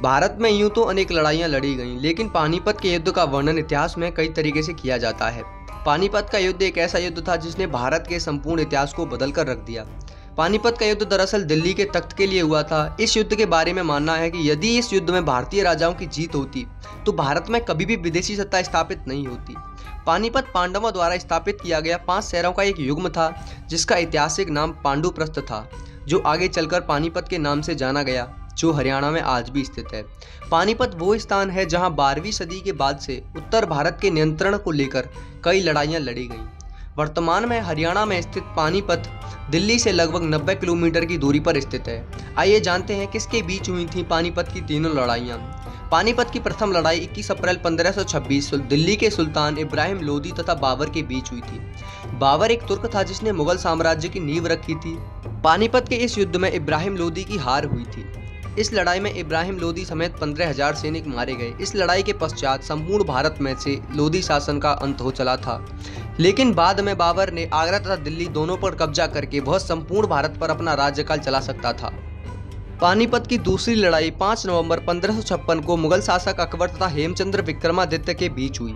भारत में यूं तो अनेक लड़ाइयां लड़ी गईं, लेकिन पानीपत के युद्ध का वर्णन इतिहास में कई तरीके से किया जाता है। पानीपत का युद्ध एक ऐसा युद्ध था जिसने भारत के संपूर्ण इतिहास को बदल कर रख दिया। पानीपत का युद्ध दरअसल दिल्ली के तख्त के लिए हुआ था। इस युद्ध के बारे में मानना है कि यदि इस युद्ध में भारतीय राजाओं की जीत होती तो भारत में कभी भी विदेशी सत्ता स्थापित नहीं होती। पानीपत पांडवों द्वारा स्थापित किया गया 5 शहरों का एक युग्म था, जिसका ऐतिहासिक नाम पांडुप्रस्थ था, जो आगे चलकर पानीपत के नाम से जाना गया, जो हरियाणा में आज भी स्थित है। पानीपत वो स्थान है जहां 12वीं सदी के बाद से उत्तर भारत के नियंत्रण को लेकर कई लड़ाइयां लड़ी गईं। वर्तमान में हरियाणा में स्थित पानीपत दिल्ली से लगभग 90 किलोमीटर की दूरी पर स्थित है। आइए जानते हैं किसके बीच हुई थी पानीपत की तीनों लड़ाइयाँ। पानीपत की प्रथम लड़ाई 21 अप्रैल 1526 दिल्ली के सुल्तान इब्राहिम लोदी तथा बाबर के बीच हुई थी। बाबर एक तुर्क था जिसने मुगल साम्राज्य की नींव रखी थी। पानीपत के इस युद्ध में इब्राहिम लोदी की हार हुई थी। इस लड़ाई में इब्राहिम लोदी समेत 15,000 सैनिक मारे गए। इस लड़ाई के पश्चात संपूर्ण भारत में से लोदी शासन का अंत हो चला था, लेकिन बाद में बाबर ने आगरा तथा दिल्ली दोनों पर कब्जा करके वह संपूर्ण भारत पर अपना राज्यकाल चला सकता था। पानीपत की दूसरी लड़ाई 5 नवंबर 1556 को मुगल शासक अकबर तथा हेमचंद्र विक्रमादित्य के बीच हुई।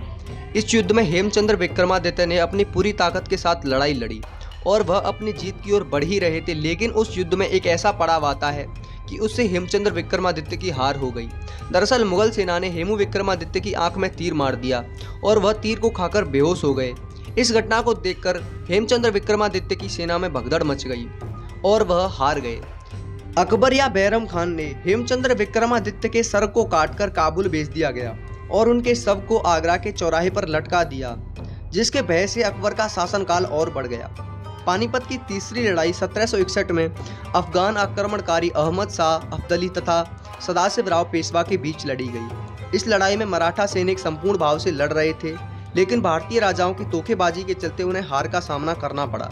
इस युद्ध में हेमचंद्र विक्रमादित्य ने अपनी पूरी ताकत के साथ लड़ाई लड़ी और वह अपनी जीत की ओर बढ़ ही रहे थे, लेकिन उस युद्ध में एक ऐसा पड़ाव आता है कि उससे हेमचंद्र विक्रमादित्य की हार हो गई। दरअसल मुगल सेना ने हेमू विक्रमादित्य की आंख में तीर मार दिया और वह तीर को खाकर बेहोश हो गए। इस घटना को देखकर हेमचंद्र विक्रमादित्य की सेना में भगदड़ मच गई और वह हार गए। अकबर या बैरम खान ने हेमचंद्र विक्रमादित्य के सर को काटकर काबुल भेज दिया गया और उनके शव को आगरा के चौराहे पर लटका दिया, जिसके भय से अकबर का शासनकाल और बढ़ गया। पानीपत की तीसरी लड़ाई 1761 में अफगान आक्रमणकारी अहमद शाह अब्दाली तथा सदाशिवराव पेशवा के बीच लड़ी गई। इस लड़ाई में मराठा सैनिक संपूर्ण भाव से लड़ रहे थे, लेकिन भारतीय राजाओं की धोखेबाजी के चलते उन्हें हार का सामना करना पड़ा।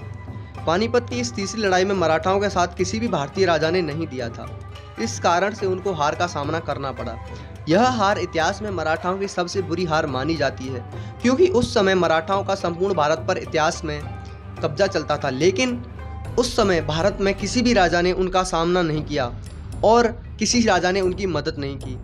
पानीपत की इस तीसरी लड़ाई में मराठाओं के साथ किसी भी भारतीय राजा ने नहीं दिया था, इस कारण से उनको हार का सामना करना पड़ा। यह हार इतिहास में मराठाओं की सबसे बुरी हार मानी जाती है, क्योंकि उस समय मराठाओं का संपूर्ण भारत पर इतिहास में कब्जा चलता था, लेकिन उस समय भारत में किसी भी राजा ने उनका सामना नहीं किया और किसी राजा ने उनकी मदद नहीं की।